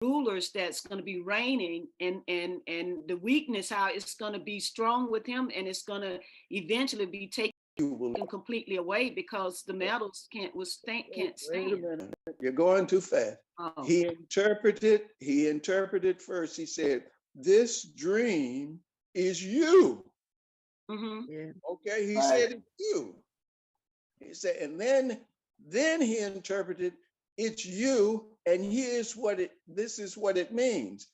rulers that's going to be reigning, and the weakness, how it's going to be strong with him, and it's going to eventually be taken completely away because the metals can't Wait a stand. minute. You're going too fast. Oh. He interpreted first. He said, this dream is you. Mm-hmm. Yeah. Okay. He Right. said it's you. He said, and then he interpreted, it's you, and this is what it means.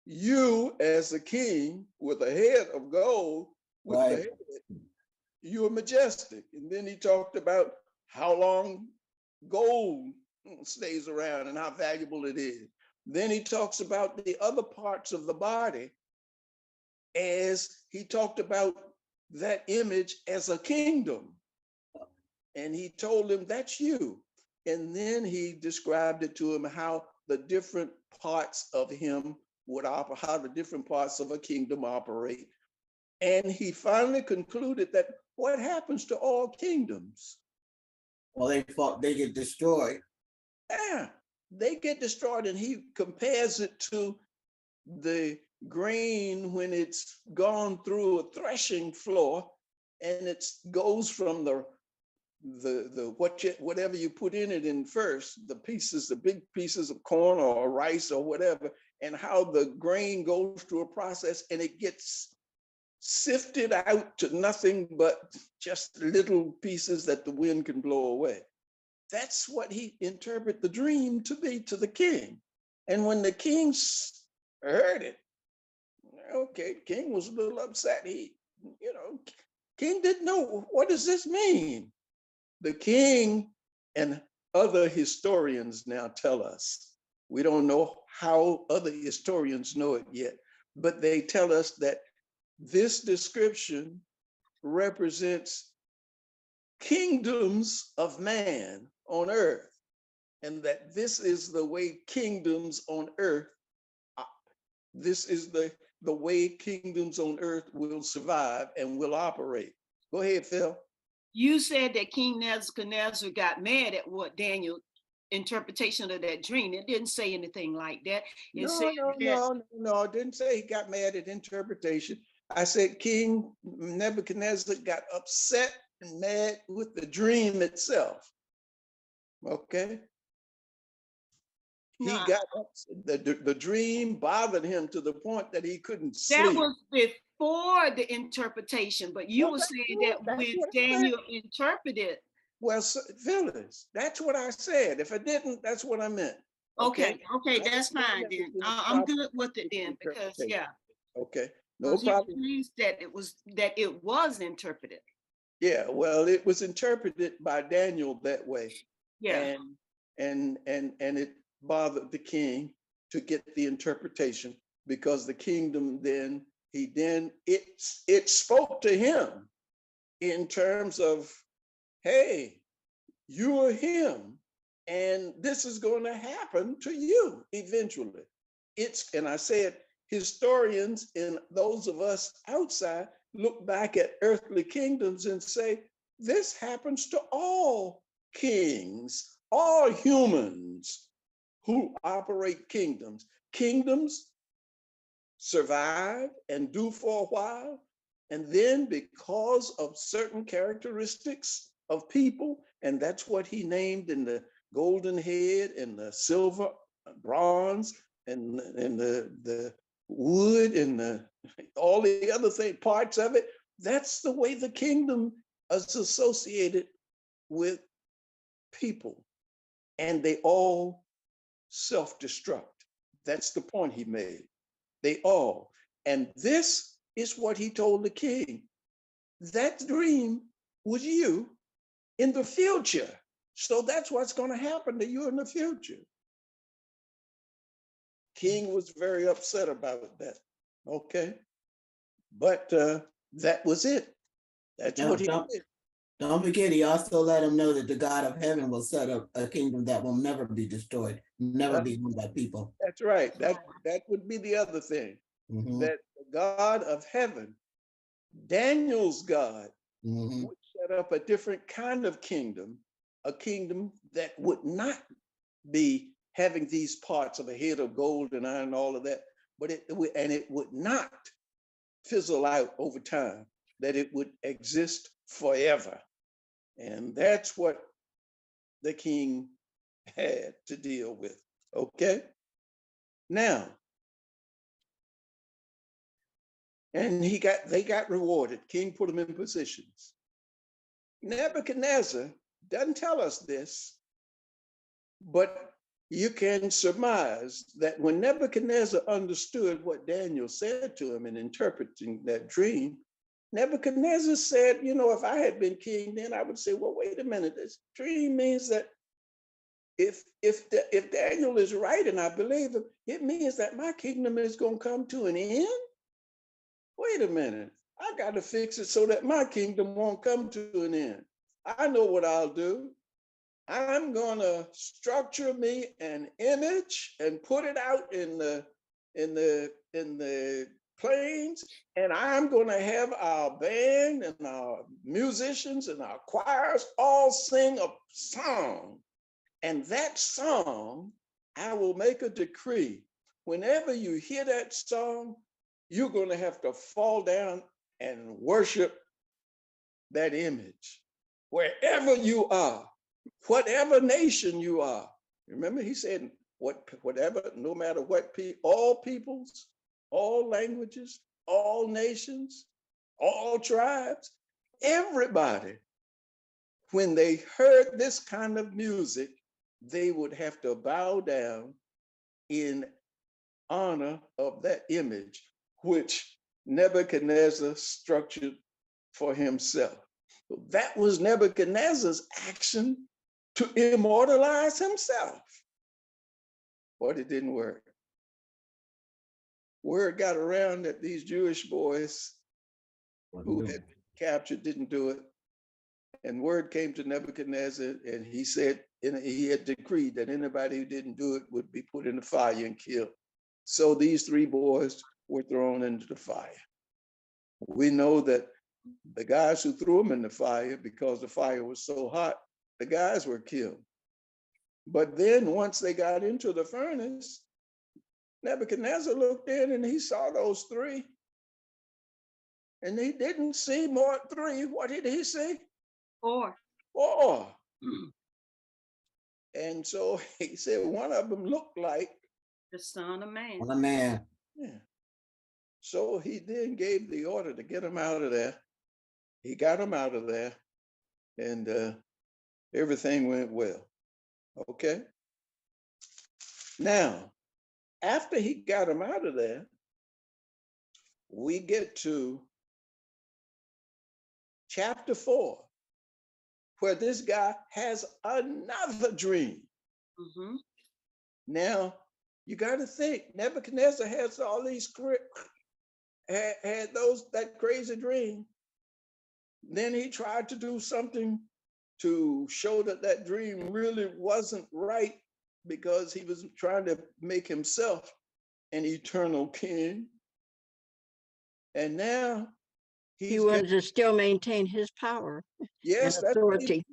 You as a king with a head of gold, with the Right. head, you are majestic. And then he talked about how long gold stays around and how valuable it is. Then he talks about the other parts of the body as he talked about that image as a kingdom. And he told him, that's you. And then he described it to him how the different parts of him would operate, how the different parts of a kingdom operate. And he finally concluded that what happens to all kingdoms? Well, they get destroyed. Yeah, they get destroyed. And he compares it to the grain when it's gone through a threshing floor and it goes from whatever you put in it in first, the big pieces of corn or rice or whatever, and how the grain goes through a process and it gets sifted out to nothing but just little pieces that the wind can blow away. That's what he interpreted the dream to be to the king. And when the king heard it, okay, king was a little upset. King didn't know, what does this mean? The king and other historians now tell us, we don't know how other historians know it yet, but they tell us that this description represents kingdoms of man on earth, and that this is the way kingdoms on earth, this is the way kingdoms on earth will survive and will operate. Go ahead, Phil. You said that King Nebuchadnezzar got mad at what Daniel interpretation of that dream. It didn't say anything like that. It said No. I didn't say he got mad at interpretation. I said King Nebuchadnezzar got upset and mad with the dream itself. Okay. He got the dream bothered him to the point that he couldn't sleep. That was before the interpretation, but you were saying that when Daniel interpreted. Well, Phyllis, that's what I said. If I didn't, that's what I meant. Okay, that's fine then. I'm good with it then, because yeah. Okay, no problem. That it was interpreted. Yeah, well, it was interpreted by Daniel that way. Yeah. And it bothered the king to get the interpretation, because the kingdom it spoke to him in terms of, hey, you are him, and this is going to happen to you eventually. And I said, historians and those of us outside look back at earthly kingdoms and say, this happens to all kings, all humans who operate kingdoms. Kingdoms survive and do for a while, and then because of certain characteristics of people, and that's what he named in the golden head and the silver, bronze, and the wood and all the other parts of it. That's the way the kingdom is associated with people, and they all self-destruct. That's the point he made. They all. And this is what he told the king. That dream was you in the future. So that's what's going to happen to you in the future. King was very upset about that. Okay. But that was it. That's what he did. Don't forget, he also let him know that the God of heaven will set up a kingdom that will never be destroyed, never be ruled by people. That's right. That would be the other thing. Mm-hmm. That the God of heaven, Daniel's God, mm-hmm. would set up a different kind of kingdom, a kingdom that would not be having these parts of a head of gold and iron and all of that, but it would not fizzle out over time, that it would exist forever. And that's what the king had to deal with. Okay? Now, and they got rewarded. King put them in positions. Nebuchadnezzar doesn't tell us this, but you can surmise that when Nebuchadnezzar understood what Daniel said to him in interpreting that dream, Nebuchadnezzar said, you know, if I had been king, then I would say, well, wait a minute, this dream means that if Daniel is right and I believe him, it means that my kingdom is going to come to an end. Wait a minute, I got to fix it so that my kingdom won't come to an end. I know what I'll do. I'm going to structure me an image and put it out in the plains, and I'm going to have our band and our musicians and our choirs all sing a song. And that song, I will make a decree. Whenever you hear that song, you're going to have to fall down and worship that image. Wherever you are, whatever nation you are. Remember, he said, whatever, no matter what, all peoples, all languages, all nations, all tribes, everybody, when they heard this kind of music, they would have to bow down in honor of that image, which Nebuchadnezzar structured for himself. So that was Nebuchadnezzar's action to immortalize himself. But it didn't work. Word got around that these Jewish boys who had been captured didn't do it. And word came to Nebuchadnezzar, and he said, he had decreed that anybody who didn't do it would be put in the fire and killed. So these three boys were thrown into the fire. We know that the guys who threw them in the fire, because the fire was so hot, the guys were killed. But then once they got into the furnace, Nebuchadnezzar looked in and he saw those three. And he didn't see more three. What did he see? Four. And so he said one of them looked like The Son of Man. Son of Man. Yeah. So he then gave the order to get him out of there. He got him out of there, and everything went well. Okay. Now, after he got him out of there, we get to chapter 4, where this guy has another dream. Mm-hmm. Now, you got to think, Nebuchadnezzar has all these, had that crazy dream. Then he tried to do something to show that that dream really wasn't right, because he was trying to make himself an eternal king. And now he wanted to still maintain his power. Yes, and authority.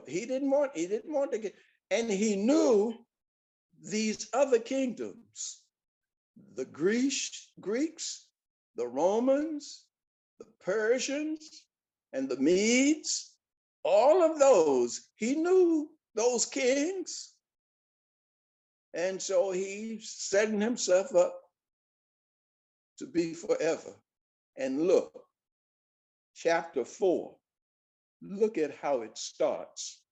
He didn't want to get, and he knew these other kingdoms, the Greeks, the Romans, the Persians, and the Medes, all of those, he knew those kings. And so he's setting himself up to be forever. And look, chapter 4, look at how it starts.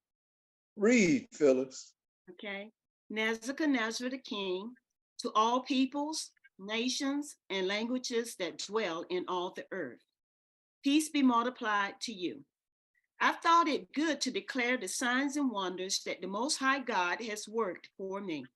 Read, Phyllis. Okay. Nebuchadnezzar the king, to all peoples, nations, and languages that dwell in all the earth. Peace be multiplied to you. I thought it good to declare the signs and wonders that the Most High God has worked for me.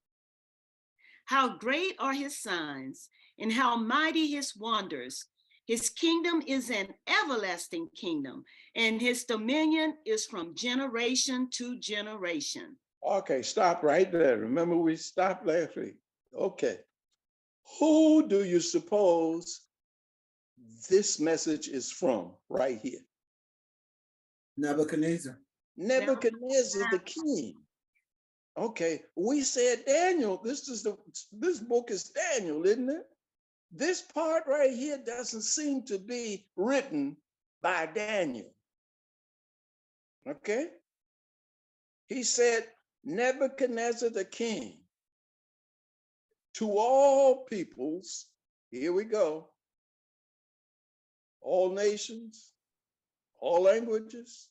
How great are his signs and how mighty his wonders. His kingdom is an everlasting kingdom, and his dominion is from generation to generation. Okay, stop right there. Remember, we stopped last week. Okay. Who do you suppose this message is from right here? Nebuchadnezzar. Nebuchadnezzar the king. Okay, we said Daniel. This book is Daniel, isn't it? This part right here doesn't seem to be written by Daniel. Okay? He said, Nebuchadnezzar the king, to all peoples, here we go, all nations, all languages,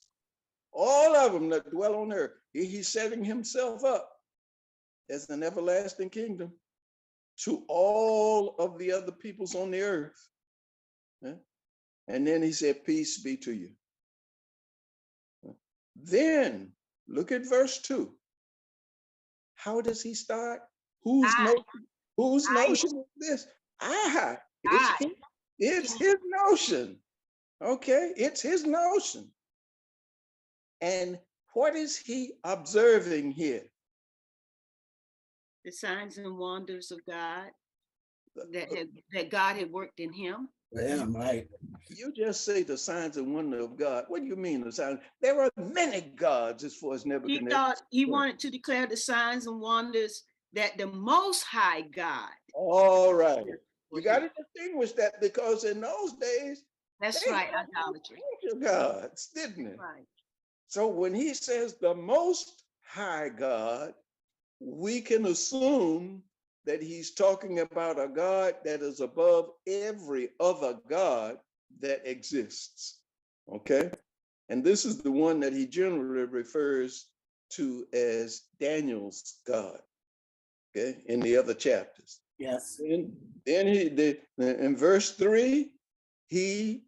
all of them that dwell on earth. He's setting himself up as an everlasting kingdom to all of the other peoples on the earth. Yeah? And then he said, peace be to you. Then look at verse 2. How does he start? Whose notion is this? It's his notion. Okay, it's his notion. And what is he observing here? The signs and wonders of God that God had worked in him. Yeah, right. You just say the signs and wonder of God. What do you mean the signs? There are many gods as far as Nebuchadnezzar. He thought he wanted to declare the signs and wonders that the Most High God. All right. You got to distinguish that, because in those days, that's right, idolatry. Gods, didn't it? Right. So when he says the Most High God, we can assume that he's talking about a God that is above every other God that exists. Okay? And this is the one that he generally refers to as Daniel's God. Okay, in the other chapters. Yes. Then in verse 3, he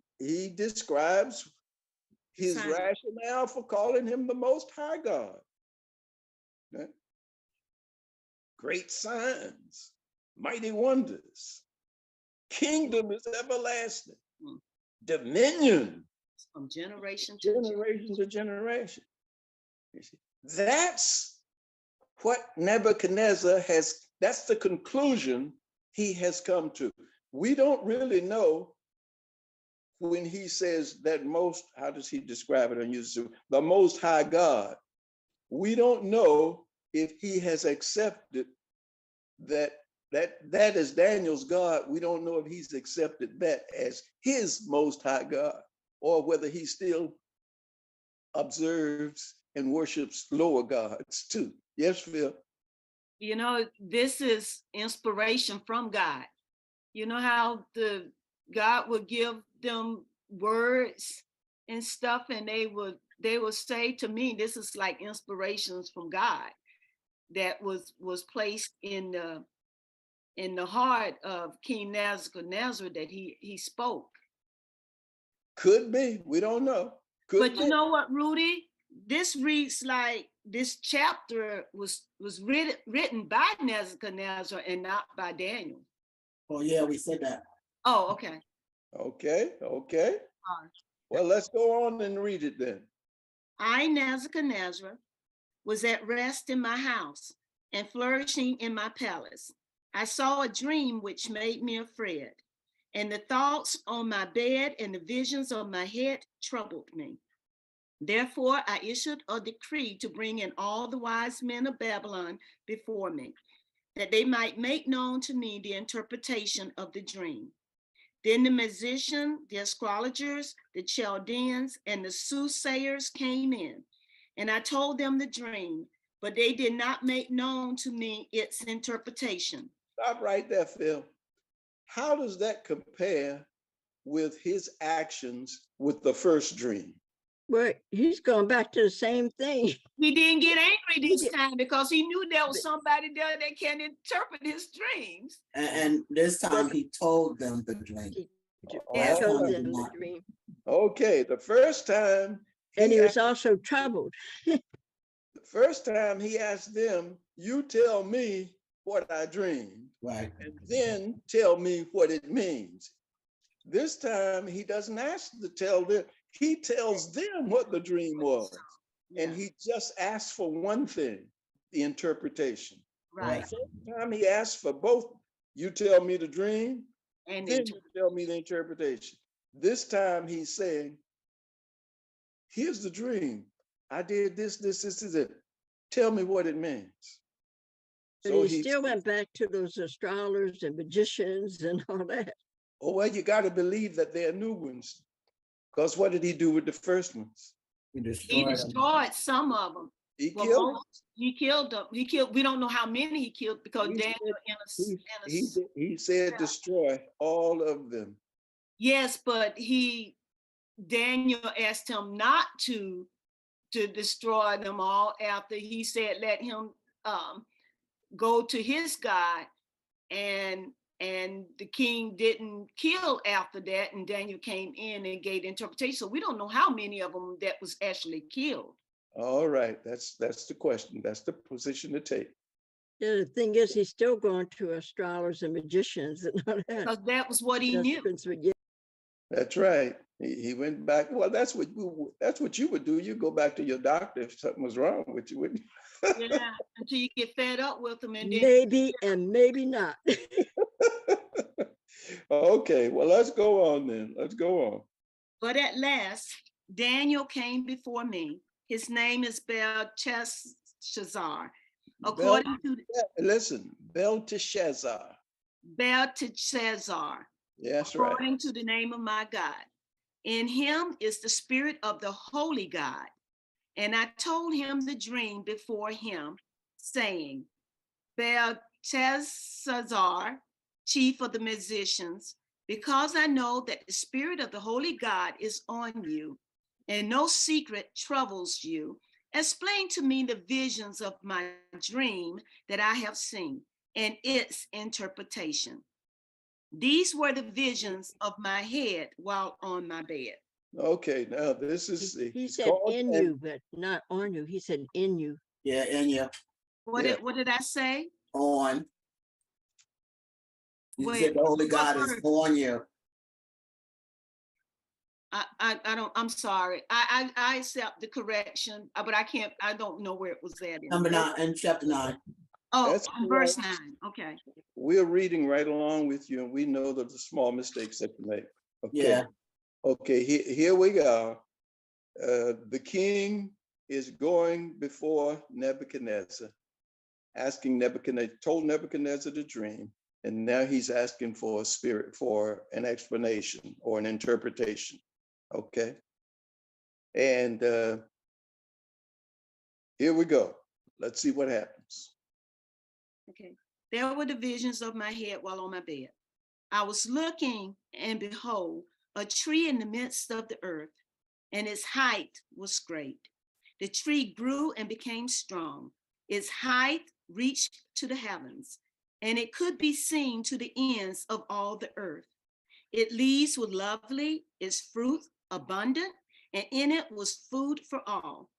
describes his rationale for calling him the Most High God. Okay? Great signs, mighty wonders, kingdom is everlasting, dominion from generation to generation. You see, that's what Nebuchadnezzar has, that's the conclusion he has come to. We don't really know when he says that most, how does he describe it? The Most High God. We don't know if he has accepted that is Daniel's God. We don't know if he's accepted that as his Most High God, or whether he still observes and worships lower gods too. Yes, Phil? You know, this is inspiration from God. You know how God would give them words and stuff, and they would say to me, this is like inspirations from God that was placed in the heart of King Nebuchadnezzar that he spoke. Could be, we don't know. But you know what, Rudy? This reads like this chapter was written by Nebuchadnezzar and not by Daniel. Oh yeah, we said that. Oh, okay. Okay. Well, let's go on and read it then. I, Nebuchadnezzar, was at rest in my house and flourishing in my palace. I saw a dream which made me afraid, and the thoughts on my bed and the visions of my head troubled me. Therefore, I issued a decree to bring in all the wise men of Babylon before me, that they might make known to me the interpretation of the dream. Then the musician, the astrologers, the Chaldeans, and the soothsayers came in, and I told them the dream, but they did not make known to me its interpretation. Stop right there, Phil. How does that compare with his actions with the first dream? Well, he's going back to the same thing. He didn't get angry this time because he knew there was somebody there that can interpret his dreams. And this time he told them the dream. He told them the dream. Okay, the first time. And he was also troubled. The first time he asked them, you tell me what I dreamed. Right. And then tell me what it means. This time he doesn't ask to tell them. He tells them what the dream was. Yeah. And he just asks for one thing, the interpretation. Right. The first time he asks for both, you tell me the dream, and then you tell me the interpretation. This time he's saying, here's the dream. I did this. Tell me what it means. But So he he still said, went back to those astrologers and magicians and all that. oh, well, you got to believe that they're new ones. Because what did he do with the first ones? He He destroyed them. destroyed some of them. He Well, killed most, he killed them. He killed. We don't know how many he killed because He Daniel them. He said destroy all of them. yes, but Daniel asked him not to destroy them all. After he said, let him go to his God, and the king didn't kill after that, and Daniel came in and gave the interpretation. So we don't know how many of them that was actually killed. All right, that's the question. That's the position to take. Yeah, the thing is, he's still going to astrologers and magicians and all that. Because that was what he That's knew. Prince of- yeah. That's right. He went back. Well, that's what you would do. You go back to your doctor if something was wrong with you, wouldn't you? Yeah, until you get fed up with them, and then Maybe and maybe not. Okay, well, let's go on then. Let's go on. but at last Daniel came before me. His name is Belteshazzar. According to Listen, Belteshazzar. Belteshazzar, That's right. according to the name of my God. In him is the spirit of the holy God. And I told him the dream before him, saying, Belteshazzar, chief of the musicians, because I know that the spirit of the holy God is on you, and no secret troubles you, explain to me the visions of my dream that I have seen and its interpretation. These were the visions of my head while on my bed. Okay, now this is He it's said called in you, but not on you. He said in you. Yeah, and yeah, What, Yeah. what did I say? on. You Wait, said the Holy what God is word? on you. I don't, I'm sorry. I accept the correction, but I don't know where it was at. Number 9 in chapter 9. Oh, That's verse correct. 9. Okay. We're reading right along with you, and we know that the small mistakes that you make. Okay. Yeah. Okay, here we go. The king is going before Nebuchadnezzar, told Nebuchadnezzar the dream, and now he's asking for an explanation or an interpretation. Okay. And here we go. Let's see what happens. Okay. There were the visions of my head while on my bed. I was looking, and behold, a tree in the midst of the earth, and its height was great. The tree grew and became strong. Its height reached to the heavens, and it could be seen to the ends of all the earth. Its leaves were lovely, its fruit abundant, and in it was food for all.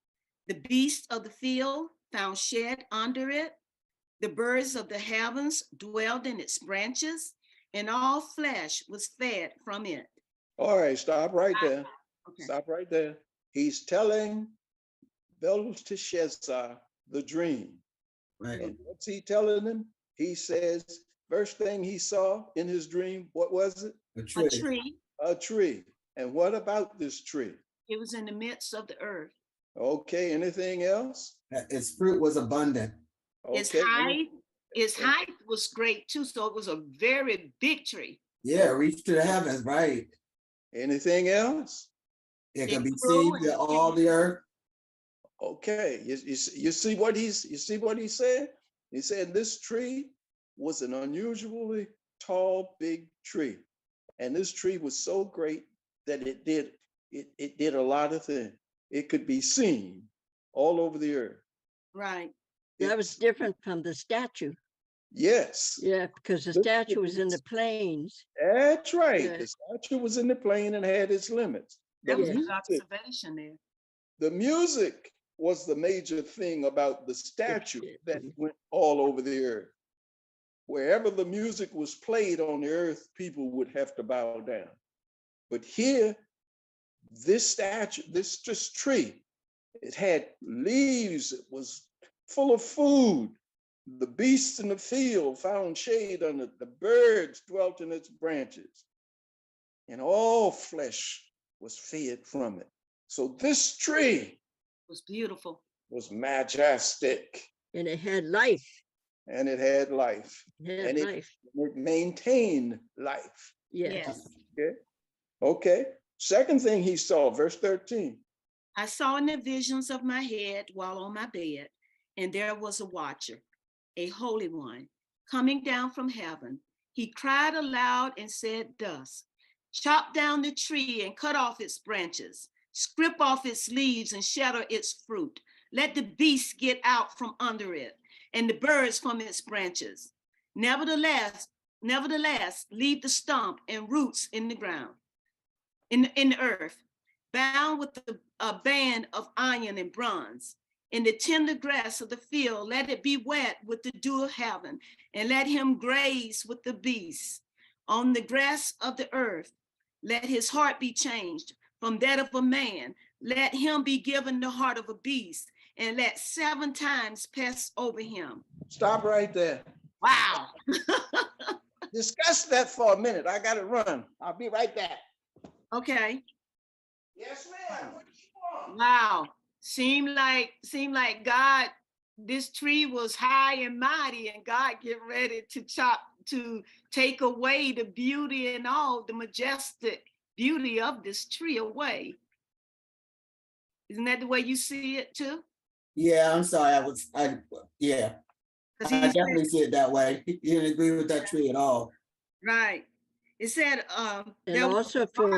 The beasts of the field found shade under it. The birds of the heavens dwelled in its branches, and all flesh was fed from it. All right, stop right there. Okay. Stop right there. He's telling Belteshazzar the dream. Right. And what's he telling him? He says, first thing he saw in his dream, what was it? A A tree. tree, A tree. And what about this tree? it was in the midst of the earth. Okay, anything else? Its fruit was abundant. Its Okay. height was great too, so it was a very big tree. Yeah, reach to the heavens, right? Anything else? It can It be grew seen and to all the earth. Okay, you see what he said? He said this tree was an unusually tall, big tree. And this tree was so great that it did a lot of things. It could be seen all over the earth. Right. That was It's- different from the statue. Yes, Yeah, because the This statue was in the is- plains. that's right. Yeah. The statue was in the plain and had its limits. That was a good music, observation there. the music was the major thing about the statue that went all over the earth. Wherever the music was played on the earth, people would have to bow down. But here, this statue, this tree, it had leaves, it was full of food. The beasts in the field found shade under it. The birds dwelt in its branches. And all flesh was fed from it. So this tree It was beautiful. was majestic, And it had life. and it had life, It had and life. it maintained life. Yes. Okay. Okay. Second thing he saw, verse 13. I saw in the visions of my head while on my bed, and there was a watcher, a holy one, coming down from heaven. He cried aloud and said thus, chop down the tree and cut off its branches, strip off its leaves and shatter its fruit. Let the beasts get out from under it and the birds from its branches. Nevertheless, leave the stump and roots in the ground, in the earth, bound with a band of iron and bronze. In the tender grass of the field, let it be wet with the dew of heaven, and let him graze with the beasts. On the grass of the earth, let his heart be changed from that of a man. Let him be given the heart of a beast, and let 7 times pass over him. Stop right there. Wow. Discuss that for a minute. I got to run. I'll be right back. Okay. Yes, ma'am. What you want? Wow. Seemed like God, this tree was high and mighty, and God get ready to take away the beauty and all the majestic beauty of this tree away. Isn't that the way you see it too? Yeah, I'm sorry. Yeah, 'Cause I he said, definitely see it that way. He didn't agree with that tree at all. right. It said, And there was also a for, Go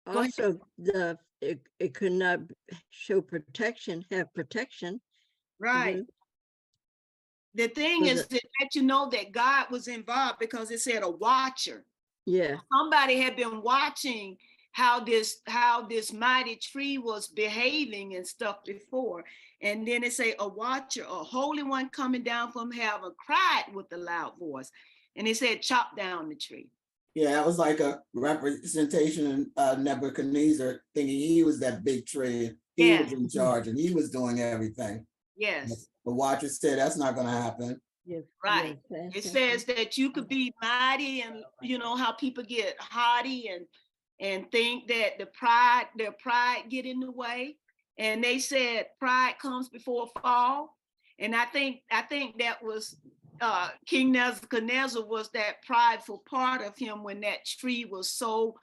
ahead. also it could not show protection, have protection. right. Mhm. The thing Was is it- to let you know that God was involved, because it said a watcher. Yeah, Somebody had been watching how this mighty tree was behaving and stuff before. And then it say a watcher, a holy one coming down from heaven, cried with a loud voice. And he said, chop down the tree. Yeah, that was like a representation of Nebuchadnezzar thinking he was that big tree. He Yeah. was in charge and he was doing everything. Yes, The watcher said that's not going to happen. yes. right. yes, It yes, says that you could be mighty, and you know how people get haughty and think that their pride get in the way. And they said pride comes before a fall. And I think that was King Nebuchadnezzar was that prideful part of him when that tree was so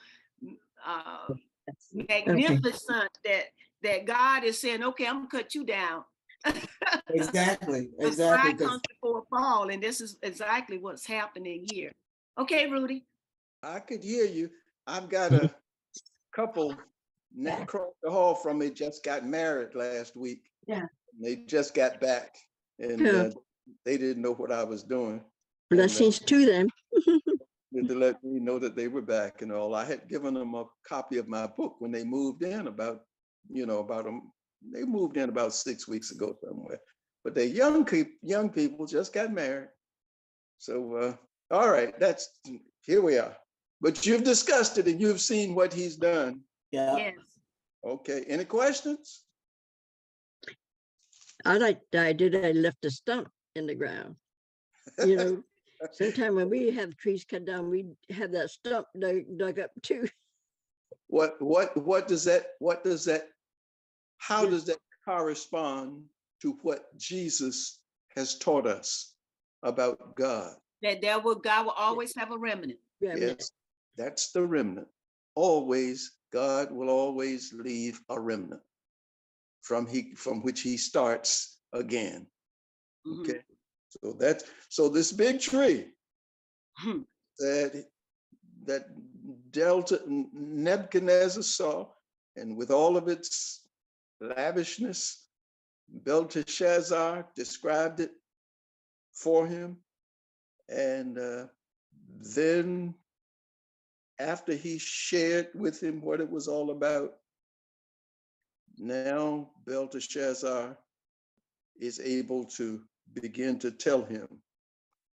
magnificent that God is saying, okay, I'm gonna cut you down. Exactly. Because Exactly. pride comes before a fall, and this is exactly what's happening here. Okay, Rudy. I could hear you. I've got a couple across the hall from me just got married last week. Yeah. They just got back, and Yeah. they didn't know what I was doing. Blessings to them. To let me know that they were back and all. I had given them a copy of my book when they moved in they moved in about 6 weeks ago somewhere. But they young people just got married. So all right, here we are. But you've discussed it and you've seen what he's done. Yeah. Yes. Okay, any questions? I like the idea that I left a stump in the ground. You know, sometime when we have trees cut down, we have that stump dug up too. What does that how does that correspond to what Jesus has taught us about God? That God will always have a remnant. Remnant. Yes, that's the remnant. Always, God will always leave a remnant from which he starts again. Mhm. Okay, so this big tree Mhm. that Nebuchadnezzar saw, and with all of its lavishness, Belteshazzar described it for him. And then after he shared with him what it was all about, now Belteshazzar is able to begin to tell him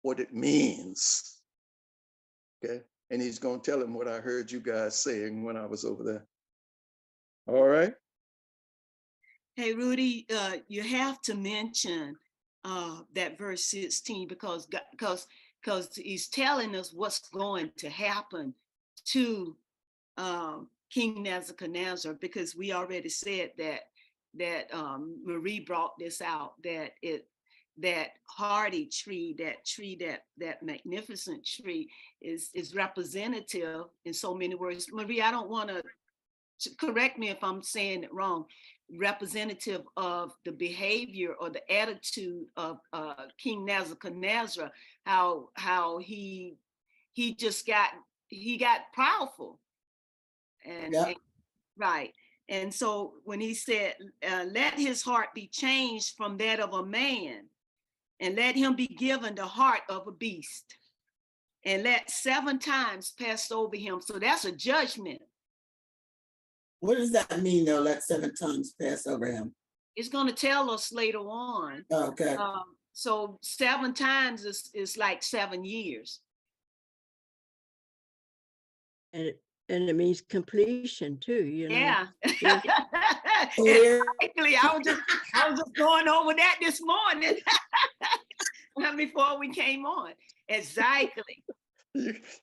what it means. Okay. And he's going to tell him what I heard you guys saying when I was over there. All right. Hey, Rudy, you have to mention that verse 16, because he's telling us what's going to happen to King Nebuchadnezzar, because we already said that Marie brought this out, that hardy tree, that magnificent tree is representative in so many words. Marie, I don't want to, correct me if I'm saying it wrong, representative of the behavior or the attitude of King Nebuchadnezzar, how he just got powerful, and right. And so when he said, let his heart be changed from that of a man, and let him be given the heart of a beast, and let 7 times pass over him. So that's a judgment. What does that mean, though? Let 7 times pass over him. It's going to tell us later on. Okay. So 7 times is like 7 years. And it means completion too, you know. Yeah. Yeah. Exactly. I was just going over that this morning before we came on. Exactly.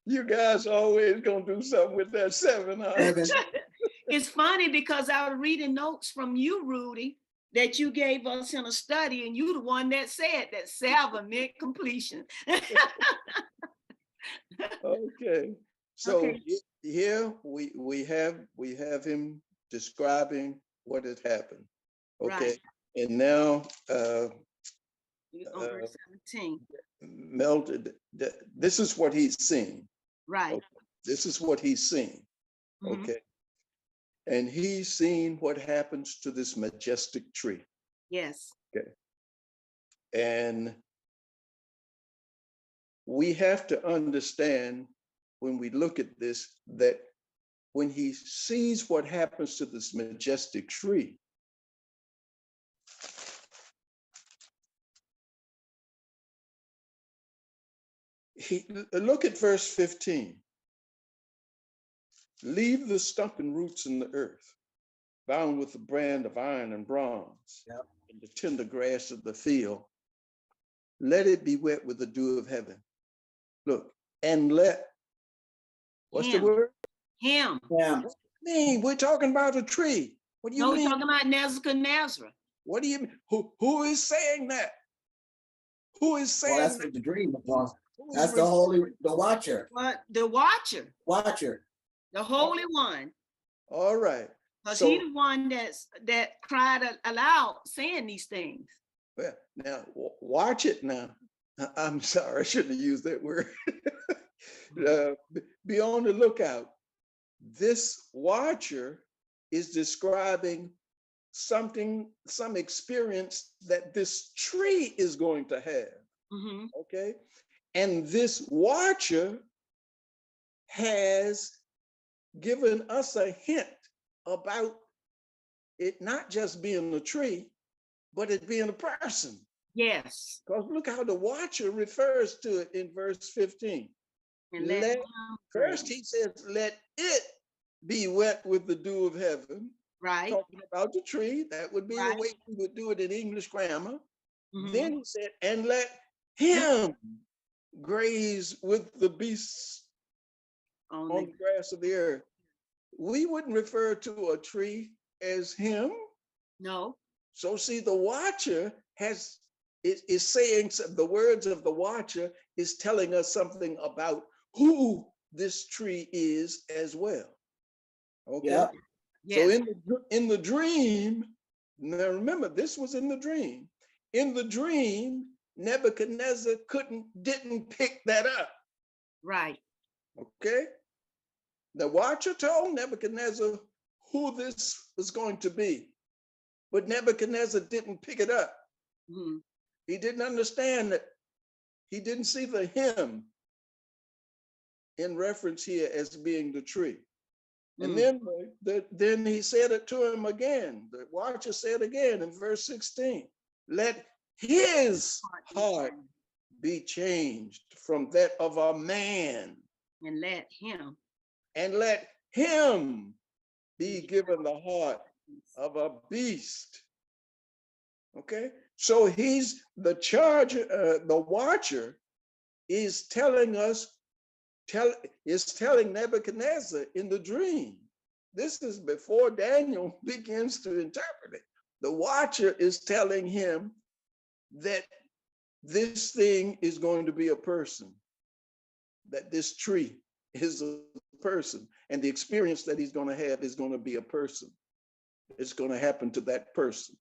You guys always gonna do something with that 7, huh? 7. It's funny because I was reading notes from you, Rudy, that you gave us in a study, and you the one that said that 7 meant completion. Okay. So Okay. here we have him describing what had happened. Okay. Right. And now On verse 17. melted. This is what he's seen. Right. Okay. This is what he's seen. Mhm. Okay. And he's seen what happens to this majestic tree. Yes. Okay. And we have to understand when we look at this, that when he sees what happens to this majestic tree, look at verse 15. Leave the stump and roots in the earth, bound with the brand of iron and bronze, and the tender grass of the field. Let it be wet with the dew of heaven. Look, and let, what's the word? Him. Yeah. We're talking about a tree. What do you No, we're mean? talking about Nebuchadnezzar. What do you mean? Who is saying that? Who is saying Well, that's that? what the dream was. Who is That's the watcher. But the watcher, Watcher. the Holy One, All right. because So, he's the one that cried aloud saying these things. well, now watch it now. I'm sorry, I shouldn't have used that word. Be on the lookout. This watcher is describing some experience that this tree is going to have. Mm-hmm. Okay. And this watcher has given us a hint about it not just being a tree, but it being a person. Yes. Because look how the watcher refers to it in verse 15. And First he says, let it be wet with the dew of heaven. right. Talking about the tree, that would be Right. the way we would do it in English grammar. Mhm. Then he said, and let him graze with the beasts On on the grass of the earth. We wouldn't refer to a tree as him. no. So see, the watcher is saying, the words of the watcher is telling us something about who this tree is as well. Okay. Yeah. So Yes. in the dream, now remember, this was in the dream. In the dream, Nebuchadnezzar didn't pick that up. Right. Okay. The watcher told Nebuchadnezzar who this was going to be, but Nebuchadnezzar didn't pick it up. Mhm. He didn't understand that. He didn't see the him in reference here as being the tree. And then he said it to him again. The watcher said again in verse 16, let his heart be changed from that of a man. And let him. And let him be given the heart of a beast. Okay, so he's the charger, the watcher is telling Nebuchadnezzar in the dream. This is before Daniel begins to interpret it. The watcher is telling him that this thing is going to be a person, that this tree is a person, and the experience that he's going to have is going to be a person. It's going to happen to that person.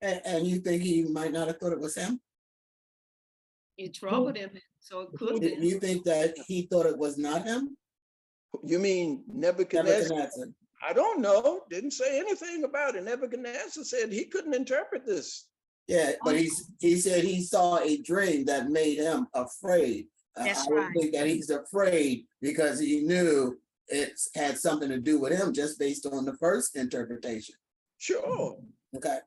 And you think he might not have thought it was him? It troubled him, so it could be. You think that he thought it was not him? You mean Nebuchadnezzar? Nebuchadnezzar. I don't know. Didn't say anything about it. Nebuchadnezzar said he couldn't interpret this. Yeah, but he said he saw a dream that made him afraid. That's I would right. think that he's afraid because he knew it had something to do with him just based on the first interpretation. Sure. Okay.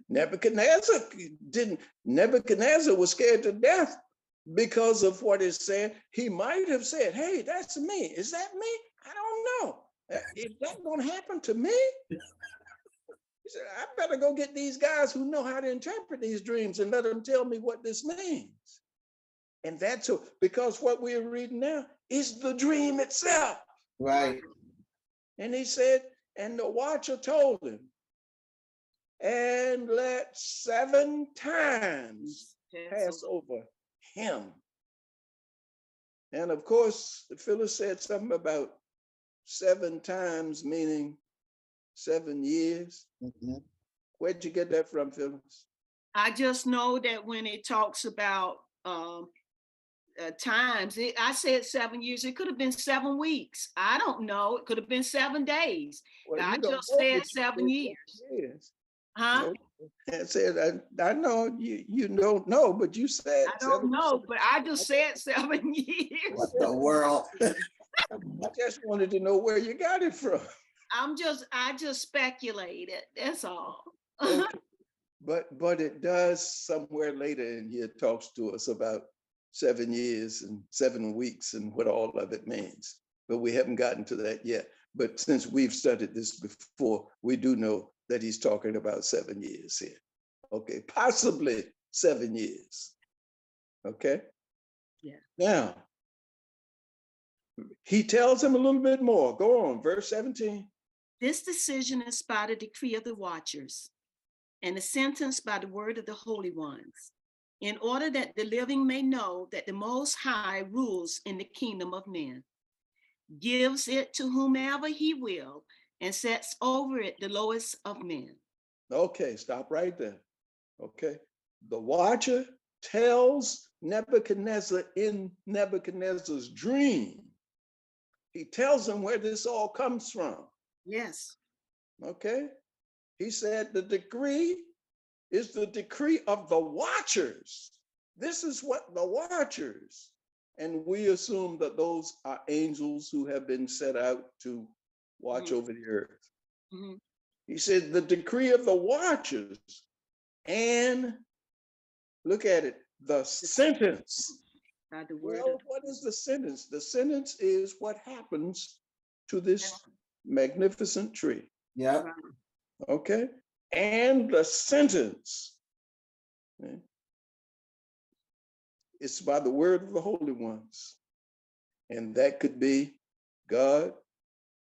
Nebuchadnezzar was scared to death because of what it said. He might have said, hey, that's me. Is that me? I don't know. Is that going to happen to me? He said, I better go get these guys who know how to interpret these dreams and let them tell me what this means. And that's because what we're reading now is the dream itself. Right. And he said, and the watcher told him, and let 7 times pass over him. And of course, Phyllis said something about 7 times, meaning 7 years. Mm-hmm. Where'd you get that from, Phyllis? I just know that when it talks about times, I said 7 years. It could have been 7 weeks. I don't know. It could have been 7 days. Well, I you don't just know, said but you 7 said years. Huh? I said, I know you don't know, but you said I don't 7 know, but I just said 7 years. What the world? I just wanted to know where you got it from. I just speculated. That's all. Okay. But it does somewhere later in here talks to us about 7 years and 7 weeks and what all of it means. But we haven't gotten to that yet. But since we've studied this before, we do know that he's talking about 7 years here. Okay, possibly 7 years. Okay. Yeah. Now, he tells him a little bit more. Go on, verse 17. This decision is by the decree of the watchers, and the sentence by the word of the holy ones, in order that the living may know that the Most High rules in the kingdom of men, gives it to whomever he will, and sets over it the lowest of men. Okay, stop right there. Okay. The watcher tells Nebuchadnezzar in Nebuchadnezzar's dream. He tells him where this all comes from. Yes. Okay. He said the decree is the decree of the watchers. This is what the watchers, and we assume that those are angels who have been set out to watch over the earth. Mhm. He said the decree of the watchers, and look at it, the sentence. By the word Well, of what is the sentence? The sentence is what happens to this magnificent tree. Yeah. Okay. And the sentence, okay, it's by the word of the holy ones. And that could be God,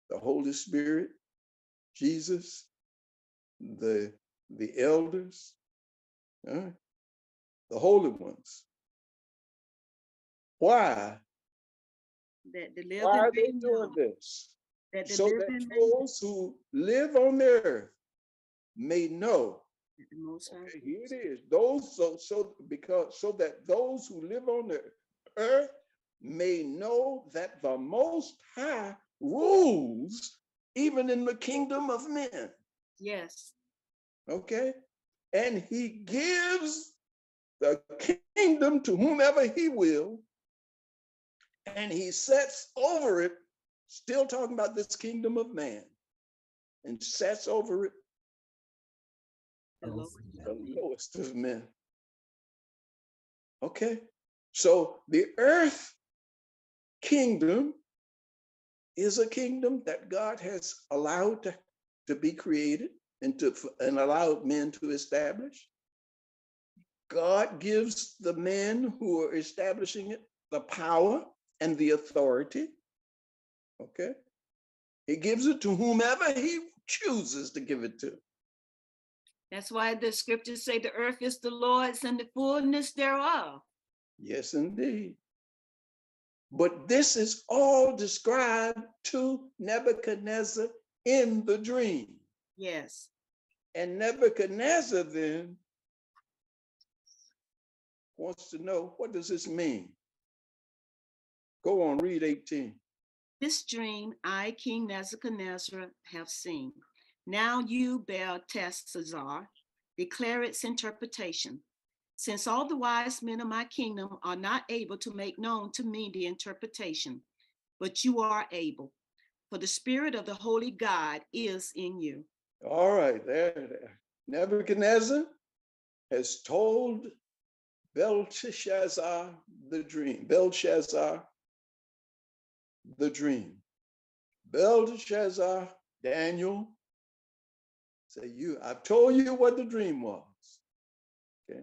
the Holy Spirit, Jesus, the elders, the holy ones. Why? that the Why are living they may doing know, this? that the So that living may know those who live on the earth may know. that the Most High Okay, here it is. Those so that those who live on the earth may know that the Most High rules even in the kingdom of men. Yes. Okay, and he gives the kingdom to whomever he will, and he sets over it. Still talking about this kingdom of man, and sets over it The lowest the of men. lowest of men. Okay, so the earth kingdom is a kingdom that God has allowed to be created and allowed men to establish. God gives the men who are establishing it the power and the authority. Okay, he gives it to whomever he chooses to give it to. That's why the scriptures say the earth is the Lord's and the fullness thereof. Yes, indeed. But this is all described to Nebuchadnezzar in the dream. Yes. And Nebuchadnezzar then wants to know, what does this mean? Go on, read 18. This dream I, King Nebuchadnezzar, have seen. Now you, Belteshazzar, declare its interpretation. Since all the wise men of my kingdom are not able to make known to me the interpretation, but you are able, for the spirit of the holy God is in you. All right, there. Nebuchadnezzar has told Belteshazzar the dream. Belshazzar the dream. Belteshazzar, Daniel, say, I've told you what the dream was. Okay.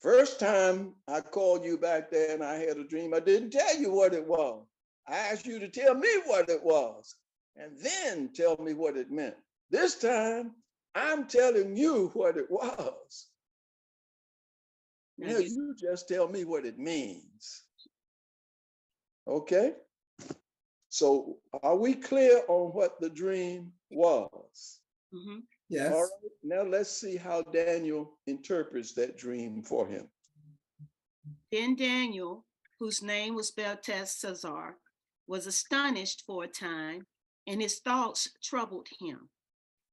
First time I called you back there and I had a dream, I didn't tell you what it was. I asked you to tell me what it was and then tell me what it meant. This time, I'm telling you what it was. Now you just tell me what it means. Okay? So are we clear on what the dream was? Mm-hmm. Yes. All right, now let's see how Daniel interprets that dream for him. Then Daniel, whose name was Belteshazzar, was astonished for a time, and his thoughts troubled him.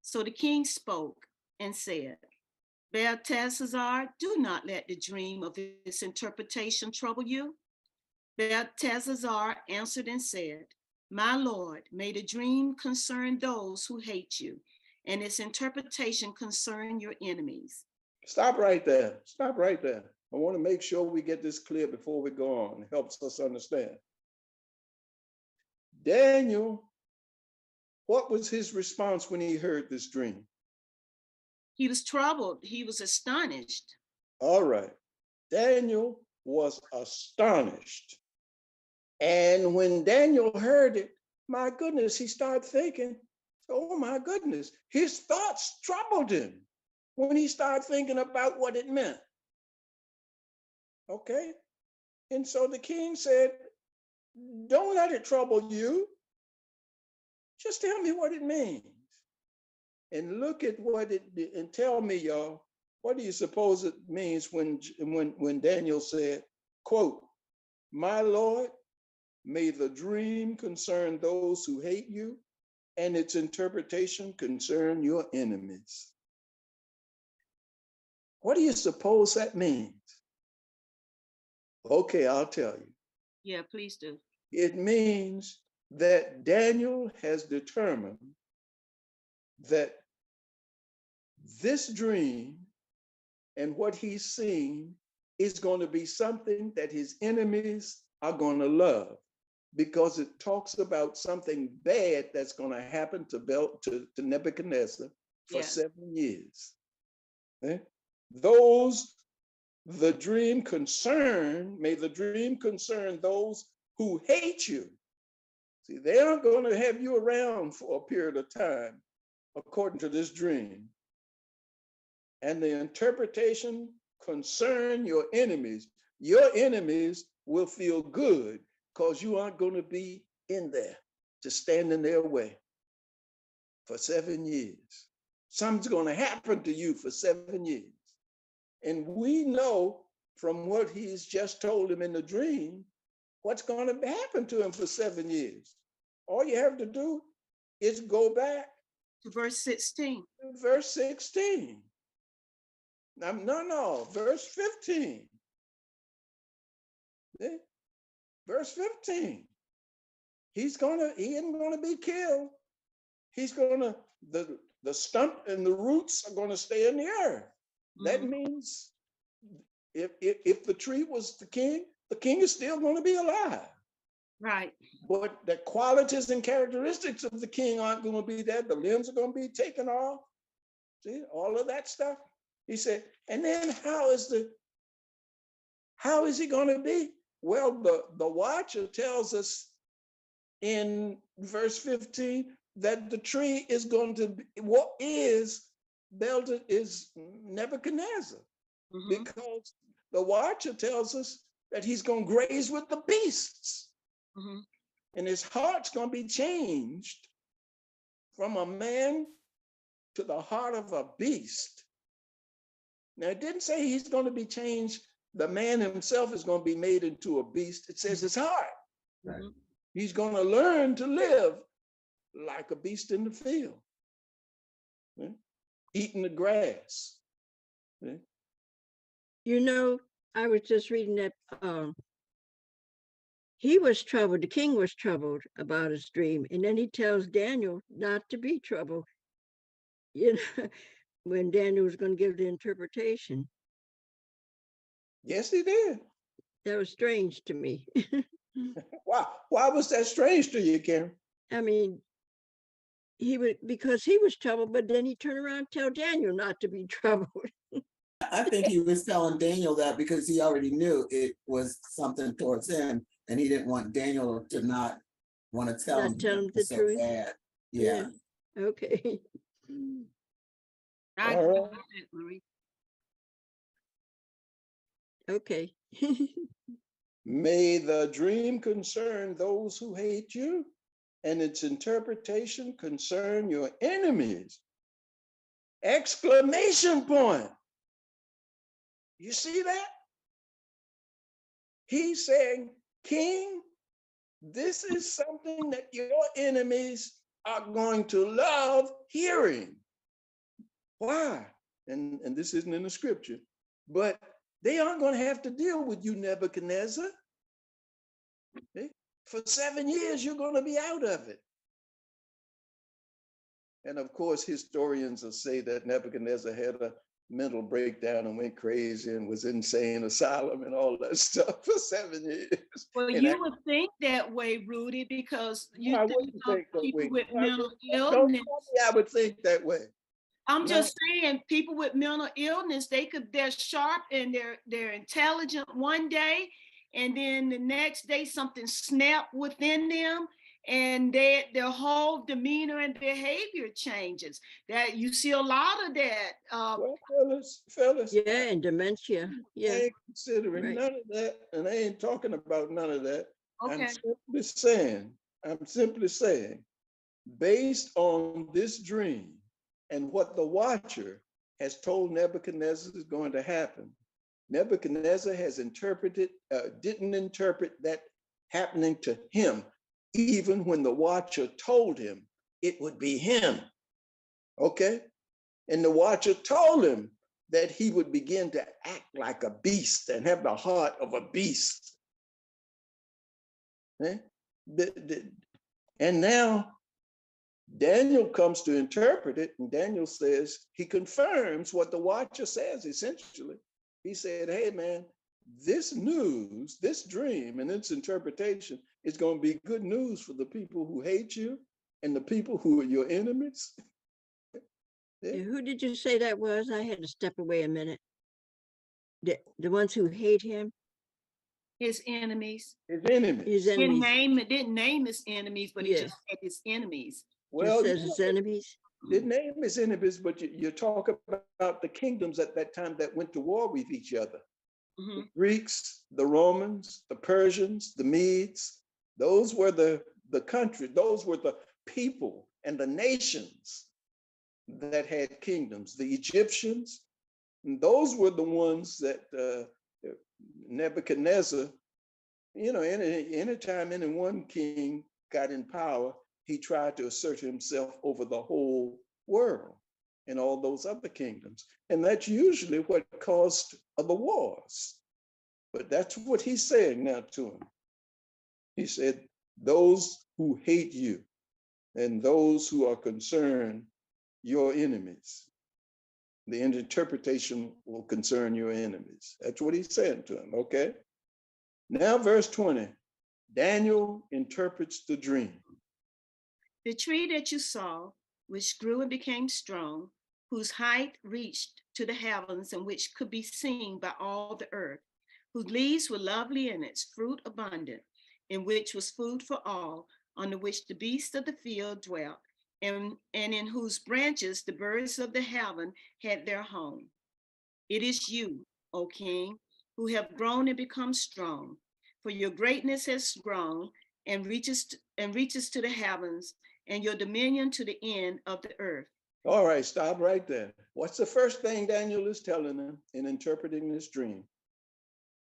So the king spoke and said, Belteshazzar, do not let the dream of this interpretation trouble you. Belteshazzar answered and said, my lord, may the dream concern those who hate you, and its interpretation concern your enemies. Stop right there. Stop right there. I want to make sure we get this clear before we go on. It helps us understand. Daniel, what was his response when he heard this dream? He was troubled. He was astonished. All right. Daniel was astonished. And when Daniel heard it, my goodness, he started thinking, oh my goodness, his thoughts troubled him when he started thinking about what it meant. Okay? And so the king said, don't let it trouble you. Just tell me what it means. And look at what it, and tell me, y'all, what do you suppose it means when Daniel said, quote, my Lord, may the dream concern those who hate you, and its interpretation concern your enemies. What do you suppose that means? Okay, I'll tell you. Yeah, please do. It means that Daniel has determined that this dream and what he's seen is going to be something that his enemies are going to love, because it talks about something bad that's going to happen to Nebuchadnezzar for 7 years. Okay? The dream concern, may the dream concern those who hate you. See, they aren't going to have you around for a period of time, according to this dream. And the interpretation concern your enemies. Your enemies will feel good because you aren't going to be in there to stand in their way for 7 years. Something's going to happen to you for 7 years. And we know from what he's just told him in the dream, what's going to happen to him for 7 years. All you have to do is go back To verse 16. to verse 16. No, verse 15. Yeah. Verse 15. He isn't gonna be killed. He's gonna, the stump and the roots are gonna stay in the earth. That means if the tree was the king is still gonna be alive. Right. But the qualities and characteristics of the king aren't gonna be there. The limbs are gonna be taken off. See, all of that stuff. He said, and then how is he gonna be? Well, the watcher tells us in verse 15 that the tree is going to be, what is belted is Nebuchadnezzar, Mhm. because the watcher tells us that he's going to graze with the beasts, Mhm. and his heart's going to be changed from a man to the heart of a beast. Now, it didn't say he's going to be changed. The man himself is going to be made into a beast. It says his heart. Mhm. He's going to learn to live like a beast in the field, eating the grass. You know, I was just reading that he was troubled, the king was troubled about his dream. And then he tells Daniel not to be troubled, you know, when Daniel was going to give the interpretation. Yes, he did. That was strange to me. Why was that strange to you, Karen? I mean, he would, because he was troubled, but then he turned around and tell Daniel not to be troubled. I think he was telling Daniel that because he already knew it was something towards him, and he didn't want Daniel to not want to tell him Not tell him it the was so truth. bad. Yeah. Okay. I All agree right. with that, Marie. Okay. May the dream concern those who hate you, and its interpretation concern your enemies. Exclamation point. You see that? He's saying, King, this is something that your enemies are going to love hearing. Why? And this isn't in the scripture, but they aren't going to have to deal with you, Nebuchadnezzar. Okay? For 7 years, you're going to be out of it. And of course, historians will say that Nebuchadnezzar had a mental breakdown and went crazy and was insane asylum and all that stuff for 7 years. Well, And you would think that way, Rudy, because you I think wouldn't of think that people way. with mental Don't illness. tell me I would think that way. I'm No. just saying, people with mental illness, they're sharp and they're intelligent one day, and then the next day something snapped within them, and their whole demeanor and behavior changes. That you see a lot of that. Well, fellas, Yeah, and dementia. I Yeah, ain't considering right. none of that, and I ain't talking about none of that. Okay. I'm simply saying, based on this dream and what the watcher has told Nebuchadnezzar is going to happen, Nebuchadnezzar has didn't interpret that happening to him, even when the watcher told him it would be him. Okay? And the watcher told him that he would begin to act like a beast and have the heart of a beast. And now Daniel comes to interpret it, and Daniel says, he confirms what the watcher says, essentially. He said, hey, man, this news, this dream and its interpretation is going to be good news for the people who hate you and the people who are your enemies. Yeah, who did you say that was? I had to step away a minute. The ones who hate him? His enemies. His enemies. His enemies. Didn't name his enemies, but he Yeah. just said his enemies. Well, Just says his enemies. didn't name his enemies, but you talk about the kingdoms at that time that went to war with each other. Mhm. The Greeks, the Romans, the Persians, the Medes. Those were the country, those were the people and the nations that had kingdoms. The Egyptians, and those were the ones that Nebuchadnezzar, anytime any one king got in power, he tried to assert himself over the whole world and all those other kingdoms. And that's usually what caused the wars. But that's what he's saying now to him. He said, those who hate you and those who are concerned, your enemies. The interpretation will concern your enemies. That's what he's saying to him, okay? Now, verse 20, Daniel interprets the dream. The tree that you saw, which grew and became strong, whose height reached to the heavens and which could be seen by all the earth, whose leaves were lovely and its fruit abundant, in which was food for all, under which the beasts of the field dwelt, and in whose branches the birds of the heaven had their home. It is you, O King, who have grown and become strong, for your greatness has grown and reaches to the heavens, and your dominion to the end of the earth. All right, stop right there. What's the first thing Daniel is telling them in interpreting this dream?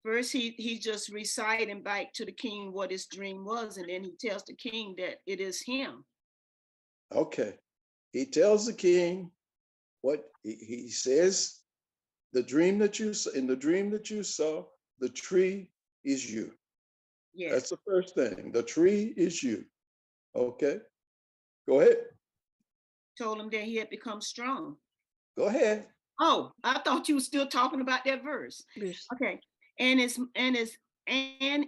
First, he just reciting back to the king what his dream was, and then he tells the king that it is him. Okay. He tells the king what he says, the dream that you saw, in the dream that you saw, the tree is you. Yes. That's the first thing. The tree is you. Okay. Go ahead. Told him that he had become strong. Go ahead. Oh, I thought you were still talking about that verse. Yes. Okay. And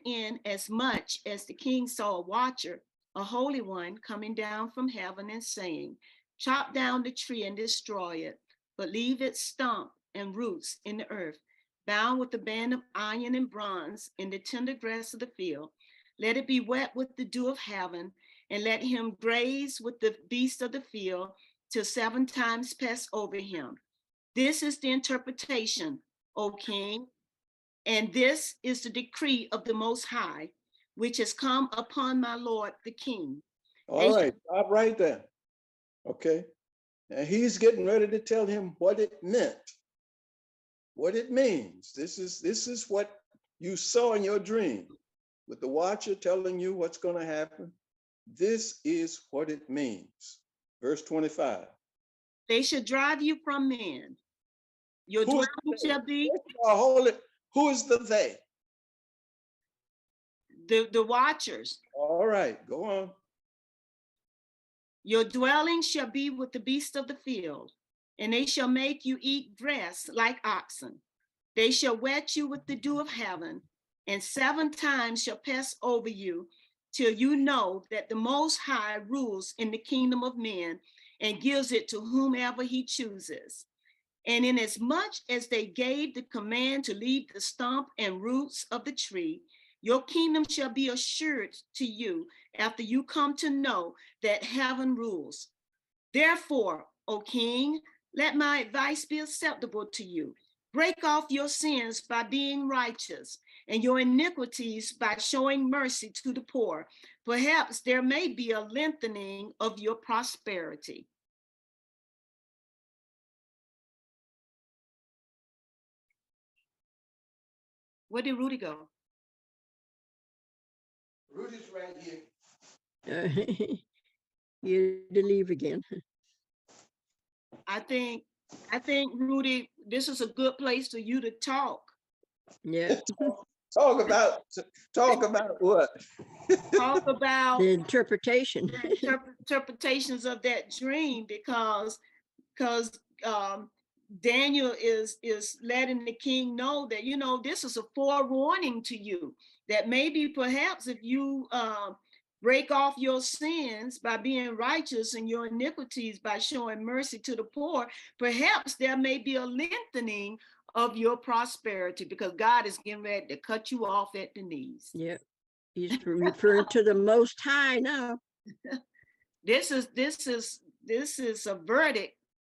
in as much as the king saw a watcher, a holy one, coming down from heaven and saying, chop down the tree and destroy it, but leave its stump and roots in the earth, bound with a band of iron and bronze in the tender grass of the field. Let it be wet with the dew of heaven, and let him graze with the beasts of the field till 7 times pass over him. This is the interpretation, O king, and this is the decree of the Most High, which has come upon my Lord the king. All right, stop right there. Okay. And he's getting ready to tell him what it meant, what it means. This is what you saw in your dream, with the watcher telling you what's going to happen. This is what it means. Verse 25. They should drive you from men. Your dwelling shall be Who is the they? the watchers. All right, go on. Your dwelling shall be with the beasts of the field, and they shall make you eat grass like oxen. They shall wet you with the dew of heaven, and 7 times shall pass over you, till you know that the Most High rules in the kingdom of men and gives it to whomever he chooses. And inasmuch as they gave the command to leave the stump and roots of the tree, your kingdom shall be assured to you after you come to know that heaven rules. Therefore, O king, let my advice be acceptable to you. Break off your sins by being righteous, and your iniquities by showing mercy to the poor. Perhaps there may be a lengthening of your prosperity. Where did Rudy go? Rudy's right here. You had to leave again. I think, Rudy, this is a good place for you to talk. Yeah, Talk about what? Talk about the interpretation. interpretations of that dream, because Daniel is letting the king know that, you know, this is a forewarning to you, that maybe perhaps if you break off your sins by being righteous and your iniquities by showing mercy to the poor, perhaps there may be a lengthening of your prosperity, because God is getting ready to cut you off at the knees. Yeah, he's referring to the Most High now. This is a verdict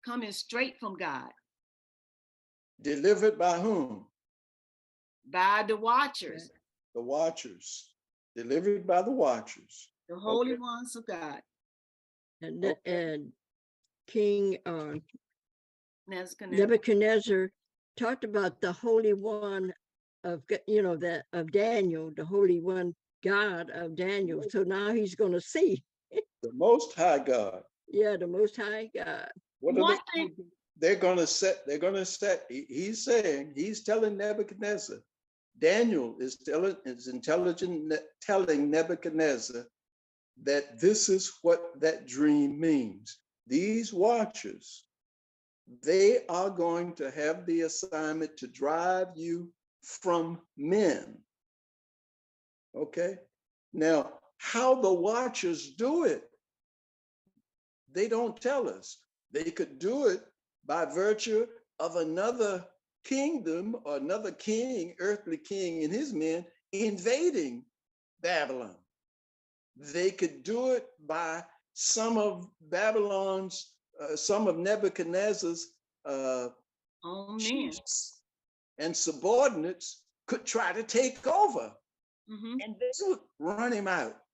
coming straight from God. Delivered by whom? By the watchers. The watchers. Delivered by the watchers. The holy ones of God. And King Nebuchadnezzar. Nebuchadnezzar talked about the Holy One of, of Daniel, the Holy One God of Daniel. So now he's going to see. The Most High God. Yeah, the Most High God. They're going to set, he's saying, he's telling Nebuchadnezzar, Daniel is telling Nebuchadnezzar that this is what that dream means. These watchers, they are going to have the assignment to drive you from men. Okay? Now, how the watchers do it, they don't tell us. They could do it by virtue of another kingdom or another king, earthly king and his men invading Babylon. They could do it by some of Babylon's, some of Nebuchadnezzar's Oh, man. chiefs and subordinates could try to take over, Mhm. and they would run him out.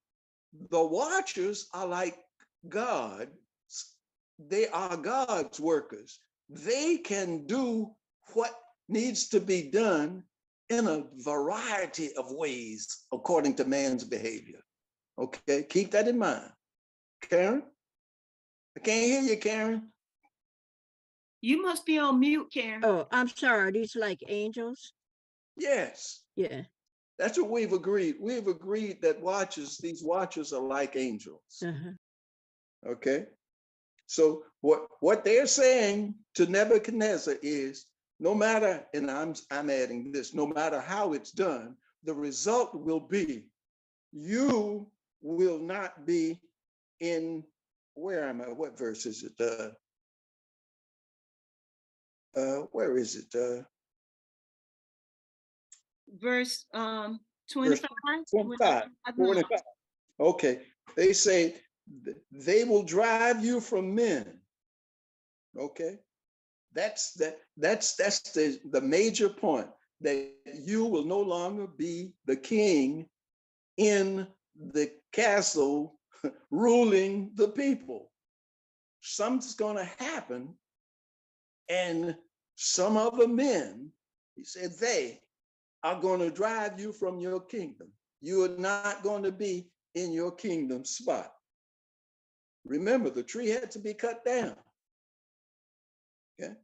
The watchers are like God. They are God's workers. They can do what needs to be done in a variety of ways according to man's behavior. Okay, keep that in mind. Karen? I can't hear you, Karen. You must be on mute, Karen. Oh, I'm sorry. Are these like angels? Yes, Yeah. that's what we've agreed. We've agreed that these watchers are like angels. Uh-huh. Okay. So what they're saying to Nebuchadnezzar is, no matter, and I'm adding this, no matter how it's done, the result will be you will not be in, where am I? What verse is it? Where is it? Verse Verse 25. 25. 45. Okay. They say they will drive you from men. Okay. That's the major point, that you will no longer be the king in the castle ruling the people. Something's going to happen, and some other men, he said, they are going to drive you from your kingdom. You are not going to be in your kingdom spot. Remember, the tree had to be cut down. Okay,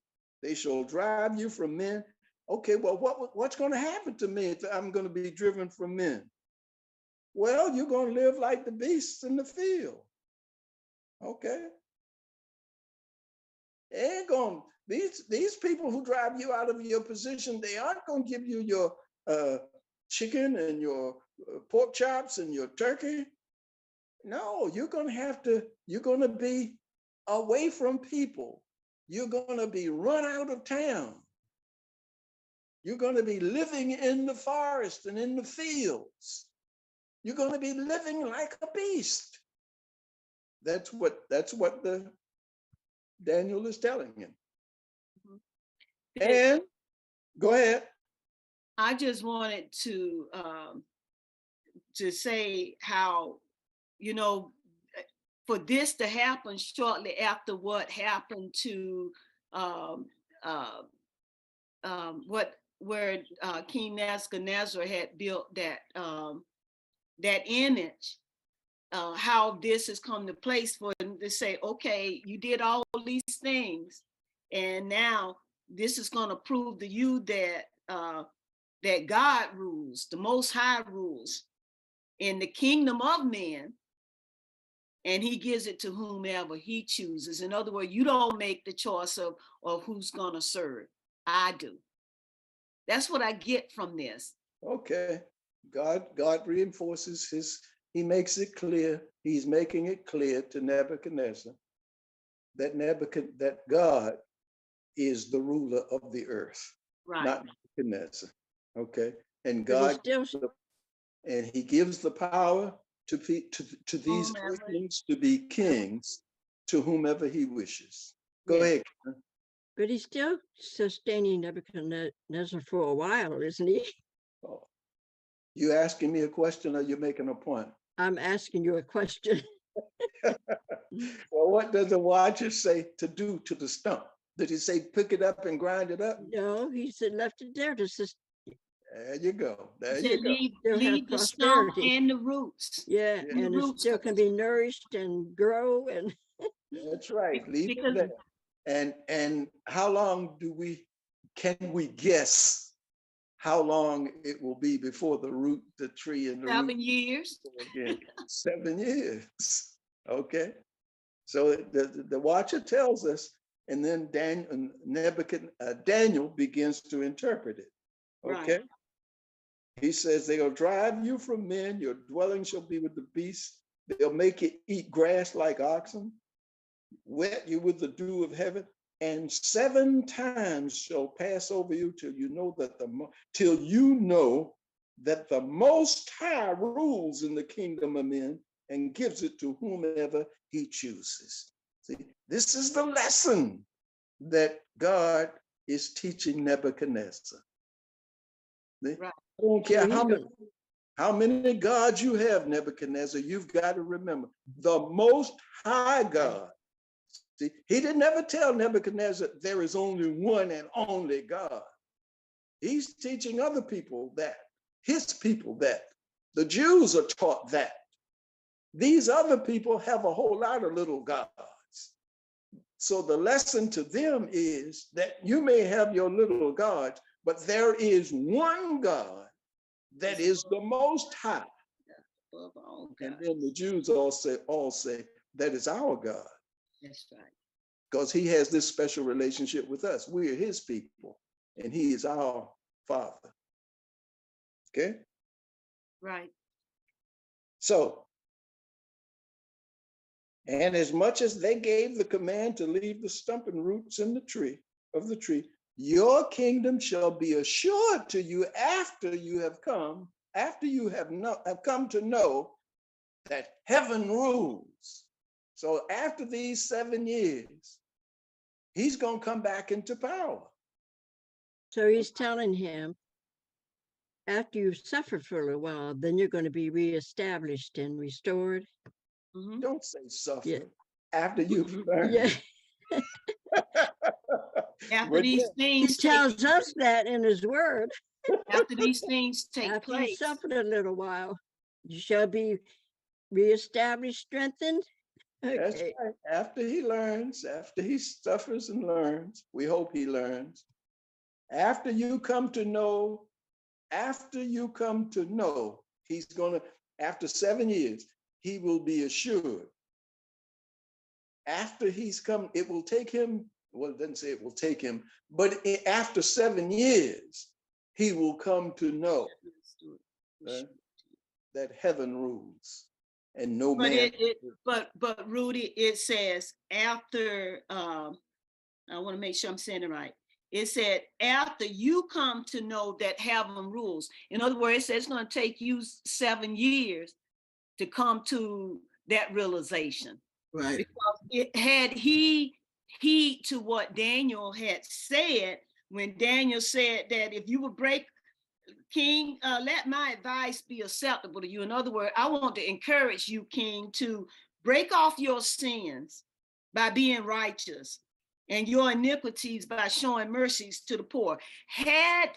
they shall drive you from men. Okay, well, what's going to happen to me if I'm going to be driven from men? Well, you're going to live like the beasts in the field. Okay. They ain't going, these people who drive you out of your position, they aren't going to give you your chicken and your pork chops and your turkey. No, you're going to be away from people. You're going to be run out of town. You're going to be living in the forest and in the fields. You're going to be living like a beast. That's what the Daniel is telling him. And go ahead. I just wanted to say how, for this to happen shortly after what happened to where King Nebuchadnezzar had built that image, how this has come to place for them to say, okay, you did all these things, and now this is going to prove to you that that God rules, the Most High rules in the kingdom of men, and he gives it to whomever he chooses. In other words, you don't make the choice of who's going to serve. I do. That's what I get from this. Okay. God reinforces he makes it clear, he's making it clear to Nebuchadnezzar that God is the ruler of the earth, Right. not Nebuchadnezzar. Okay. And But God and he gives the power to these earthlings to be kings to whomever he wishes. Go ahead. But he's still sustaining Nebuchadnezzar for a while, isn't he? Oh. You asking me a question or you making a point? I'm asking you a question. Well, what does the watcher say to do to the stump? Did he say pick it up and grind it up? No, he said left it there to There you go. There So you go. leave the stump and the roots. Yeah, Yeah. and it still can be nourished and grow. And That's right. Leave it there. And how long can we guess how long it will be before the tree and the 7 years. Again, 7 years. Okay. So the watcher tells us, and then Daniel begins to interpret it. Okay. Right. He says, they'll drive you from men, your dwelling shall be with the beasts, they'll make you eat grass like oxen, wet you with the dew of heaven, and 7 times shall pass over you till you know that the Most High rules in the kingdom of men, and gives it to whomever he chooses. See, this is the lesson that God is teaching Nebuchadnezzar. See? Right. I don't care So he's how many gods you have, Nebuchadnezzar, you've got to remember the Most High God. See, he didn't ever tell Nebuchadnezzar there is only one and only God. He's teaching other people that, his people that. The Jews are taught that. These other people have a whole lot of little gods. So the lesson to them is that you may have your little gods, but there is one God that is the Most High. Above all And gods. then the Jews all say that is our God, That's right. because he has this special relationship with us. We are his people, and he is our Father. Okay? Right. So, and as much as they gave the command to leave the stump and roots in the tree, your kingdom shall be assured to you after you have come to know that heaven rules. So after these 7 years, he's going to come back into power. So he's telling him, after you've suffered for a little while, then you're going to be reestablished and restored. Mhm. Don't say suffer Yeah. after you've learned. Yeah, After But these he things take, tells us that in his word. after these things take After you place. suffered a little while, you shall be reestablished, strengthened. That's Okay. right. After he learns, after he suffers and learns, we hope he learns. After you come to know, he's going to, after 7 years, he will be assured. After he's come, it will take him, well, it doesn't say it will take him, but after 7 years, he will come to know that heaven rules and no But man. but Rudy, it says after I want to make sure I'm saying it right. It said after you come to know that heaven rules. In other words, it says it's going to take you 7 years to come to that realization. Right. Because it had heed to what Daniel had said when Daniel said that if you would break, King, let my advice be acceptable to you. In other words, I want to encourage you, King, to break off your sins by being righteous and your iniquities by showing mercies to the poor. Had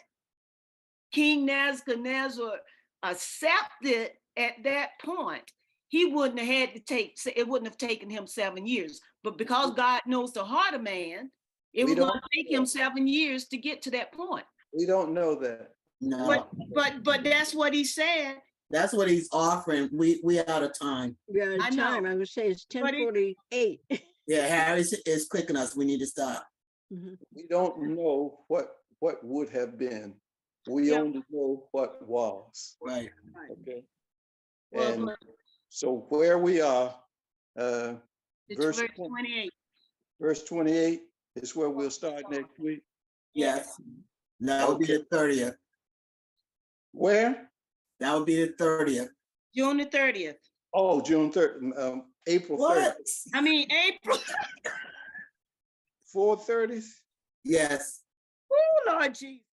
King Nebuchadnezzar accepted at that point, he wouldn't have had to it wouldn't have taken him 7 years. But because God knows the heart of man, it was going to take him 7 years to get to that point. We don't know that. No, But that's what he said. that's what he's offering. We out of time. We're out I of know. time. I would say it's But it- 10:48. Yeah, Harry is clicking us. We need to stop. Mhm. We don't know what would have been. We Yeah. only know what was. Right. Okay. Well, And so where we are, it's verse verse 28. verse 28 is where we'll start next week. Yes. That would be the 30th. Where? That would be the 30th. June the 30th. Oh, June 3rd, April 30th. What? I mean, April. 4:30. Yes. Oh, Lord Jesus.